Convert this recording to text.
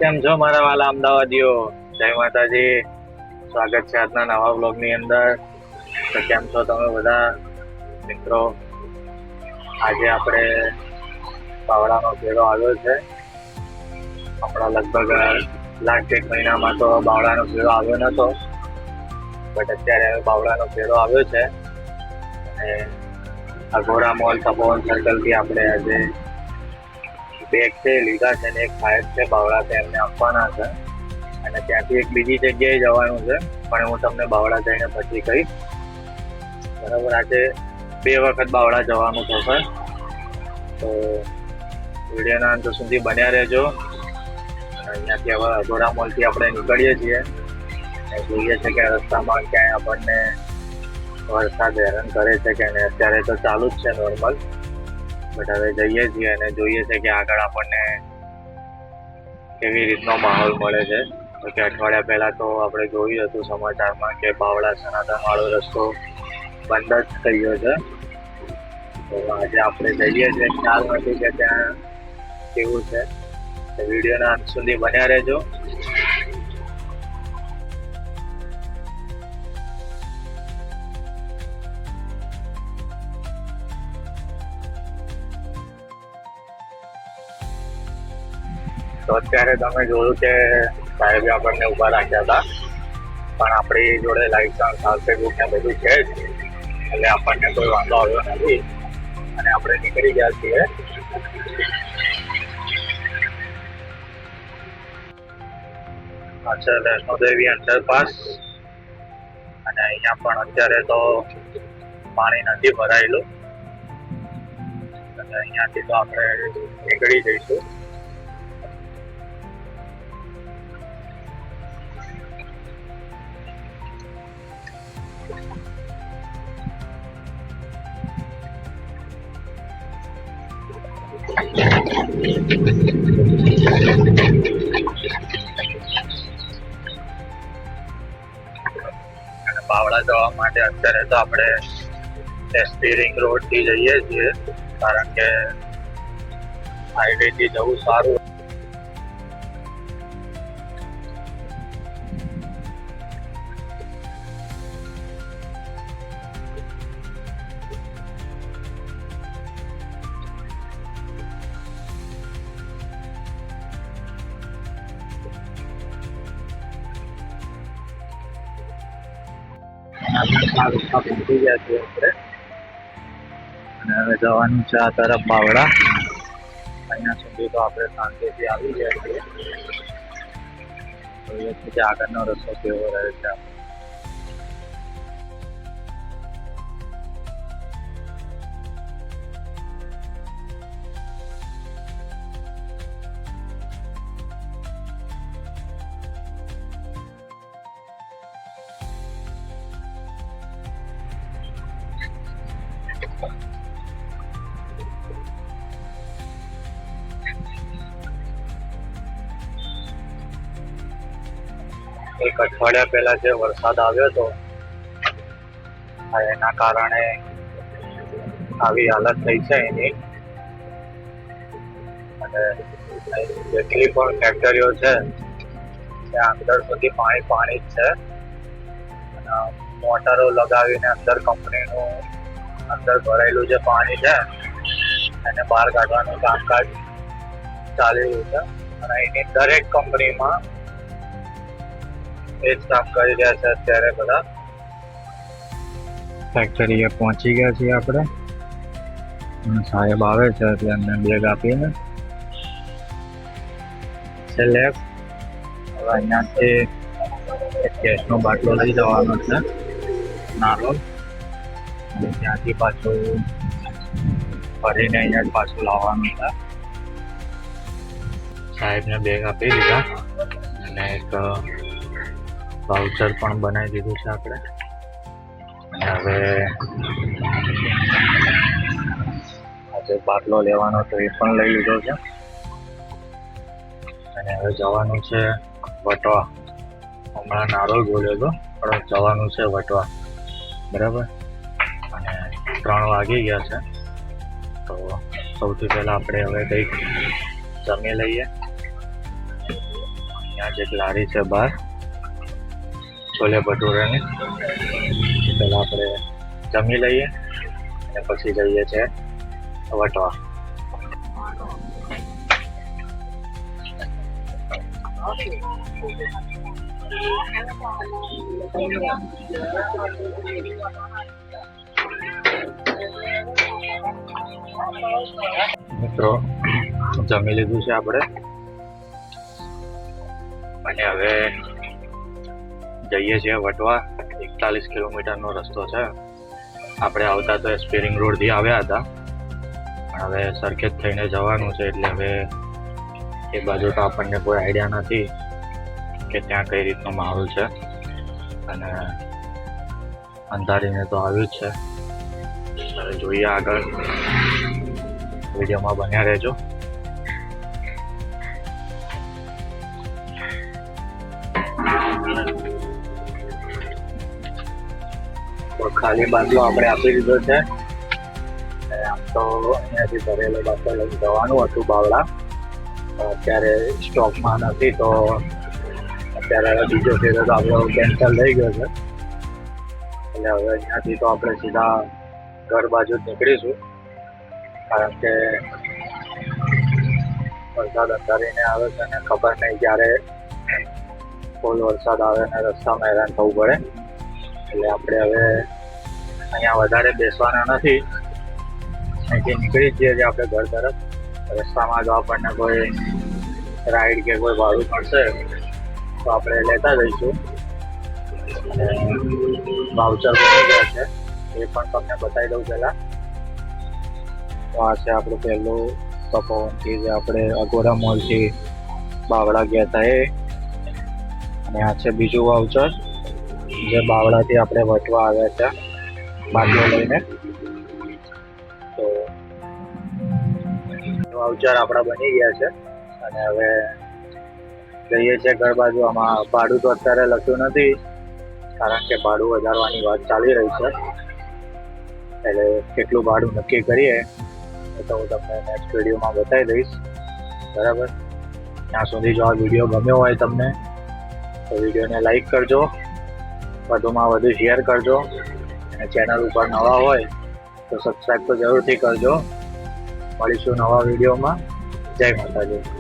કેમ છો મારા વાલા અમદાવાદીઓ? જય માતાજી. સ્વાગત છે આજના નવા બ્લોગ ની અંદર. તો કેમ છો તમે બધા મિત્રો? આજે આપણે બાવળાનો ફેરો આવ્યો છે. હમણાં લગભગ લાસ્ટ એક મહિનામાં તો બાવળાનો ફેરો આવ્યો નતો, બટ અત્યારે બાવળાનો ફેરો આવ્યો છે. અને અઘોરા મોલ તપોવન સર્કલ થી આપણે આજે બેગ છે લીધા છે ને એક ફાયર છે બાવળા છે એમને આપવાના છે, અને ત્યાંથી એક બીજી જગ્યાએ જવાનું છે, પણ હું તમને બાવળા જઈને પછી કહીશ. બરાબર, આજે 2 વખત બાવળા જવાનું થશે, તો વિડીયોના અંત સુધી બન્યા રહેજો. અહીંયાથી હવે અઘોરા મોલથી આપણે નીકળીએ છીએ અને જોઈએ છે કે રસ્તામાં ક્યાંય આપણને વરસાદ હેરાન કરે છે કે નહીં. અત્યારે તો ચાલુ જ છે નોર્મલ, બટ હવે જઈએ છીએ અને જોઈએ છે કે આગળ આપણને કેવી રીતનો માહોલ મળે છે. તો કે અઠવાડિયા પહેલા તો આપણે જોયું હતું સમાચારમાં કે બાવળા સનાતન વાળો રસ્તો બંધ જ થઈ ગયો છે. તો આજે આપણે જઈએ છીએ, ખ્યાલ નથી કે ત્યાં કેવું છે. તો વિડીયોના અંત સુધી બન્યા રહેજો. તો અત્યારે તમે જોયું કે સાહેબે આપણને ઊભા રાખ્યા હતા, પણ આપણી જોડે લાઇસન્સ આવશે બુક ને બધું છે જ, એટલે આપણને કોઈ વાંધો આવ્યો નથી અને આપણે નીકળી ગયા છીએ. અચ્છા, વૈષ્ણોદેવી અંડરપાસ, અને અહીંયા પણ અત્યારે તો પાણી નથી ભરાયેલું, અને અહીંયાથી તો આપણે નીકળી જઈશું. બાવળા જવા માટે અત્યારે તો આપણે એસપી રિંગ રોડ થી જઈએ છીએ, કારણ કે હાઈવે થી જવું સારું. પહોંચી ગયા છીએ આપણે, અને હવે જવાનું છે આ તરફ બાવળા. અહીંયા સુધી તો આપણે શાંતિથી આવી ગયા છીએ. જોઈએ છીએ કે આગળનો રસ્તો કેવો રહે છે. એક અઠવાડિયા પહેલા જે વરસાદ આવ્યો હતો, એના કારણે આવી હાલત થઈ છે એની. અને જેટલી પણ ફેક્ટરીઓ છે ત્યાં અંદર સુધી પાણી જ છે, અને મોટરો લગાવીને અંદર કંપનીનું અંદર ભરાયેલું જે પાણી છે એને બહાર કાઢવાનું કામકાજ ચાલી રહ્યું છે. અને એની દરેક કંપનીમાં એ જ કામ કરી રહ્યા છે અત્યારે બધા. ફેક્ટરીએ પહોંચી ગયા છીએ આપણે, સાહેબ આવે છે એટલે એમને બેગ આપીને છેલ્લે હવે અહીંયાથી એક ગેસનો બાટલો લઈ જવાનો છે નાનો, અને ત્યાંથી પાછું ફરીને અહીંયા પાછું લાવવાનું છે. સાહેબને બેગ આપી દીધા અને એક વાઉચર પણ બનાવી દીધું છે આપણે. અને હવે આજે બાટલો લેવાનો તો એ પણ લઈ લીધો છે, અને હવે જવાનું છે વટવા. હમણાં નારોલ બોલ્યો હતો, પણ જવાનું છે વટવા. બરાબર, અને 3 વાગી ગયા છે. તો સૌથી પહેલાં આપણે હવે કંઈક જમી લઈએ, અહીંયા જ એક લારી છે બહાર છોલે ભટુરેની. પહેલાં આપણે જમી લઈએ અને પછી જઈએ છે વટવા. મિત્રો જમી લીધું છે આપણે અને હવે જઈએ છીએ વટવા. 41 કિલોમીટરનો રસ્તો છે. આપણે આવતા તો સ્પેરિંગ રોડથી આવ્યા હતા, પણ હવે સરખેજ થઈને જવાનું છે એટલે હવે એ બાજુ તો આપણને કોઈ આઈડિયા નથી કે ત્યાં કઈ રીતનો માહોલ છે. અને અંધારીને તો આવ્યું જ છે. હવે જોઈએ આગળ, વિડીયોમાં બન્યા રહેજો. ખાલી બાટલો આપણે આપી દીધો છે. આમ તો અહીંયાથી ભરેલો બાટલો લઈ જવાનું હતું બાવળા, અત્યારે સ્ટોકમાં નથી તો અત્યારે બીજો ફેરો તો આપણો કેન્સલ થઈ ગયો છે. એટલે હવે અહીંયાથી તો આપણે સીધા ઘર બાજુ જ નીકળીશું, કારણ કે વરસાદ અંધારીને આવે છે અને ખબર નહીં ક્યારે ફૂલ વરસાદ આવે અને રસ્તામાં હેરાન થવું પડે. એટલે આપણે હવે અહીંયા વધારે બેસવાના નથી, અહીંથી નીકળી જઈએ છીએ આપણે ઘર તરફ. રસ્તામાં જો આપણને કોઈ રાઈડ કે કોઈ ભાડું મળશે તો આપણે લેતા જઈશું. અને વાઉચર બની ગયા છે એ પણ તમને બતાવી દઉં પહેલાં. તો આ છે આપણું પહેલું તપોવનથી જે આપણે અગોરા મોલથી બાવળા ગયા હતા એ. અને આ છે બીજું વાઉચર જે બાવળાથી આપણે વટવા આવ્યા છે બાટલો લઈને. તો વાઉચર આપણા બની ગયા છે અને હવે જઈએ છીએ ઘર બાજુ. આમાં ભાડું તો અત્યારે લખ્યું નથી, કારણ કે ભાડું વધારવાની વાત ચાલી રહી છે. એટલે કેટલું ભાડું નક્કી કરીએ એ તો હું તમને નેક્સ્ટ વિડીયોમાં બતાવી દઈશ, બરાબર. ત્યાં સુધી જો આ વિડીયો ગમ્યો હોય તમને તો વિડીયોને લાઈક કરજો, વધુમાં વધુ શેર કરજો, અને ચેનલ ઉપર નવા હોય તો સબસ્ક્રાઈબ તો જરૂરથી કરજો. મળીશું નવા વિડીયોમાં. જય માતાજી.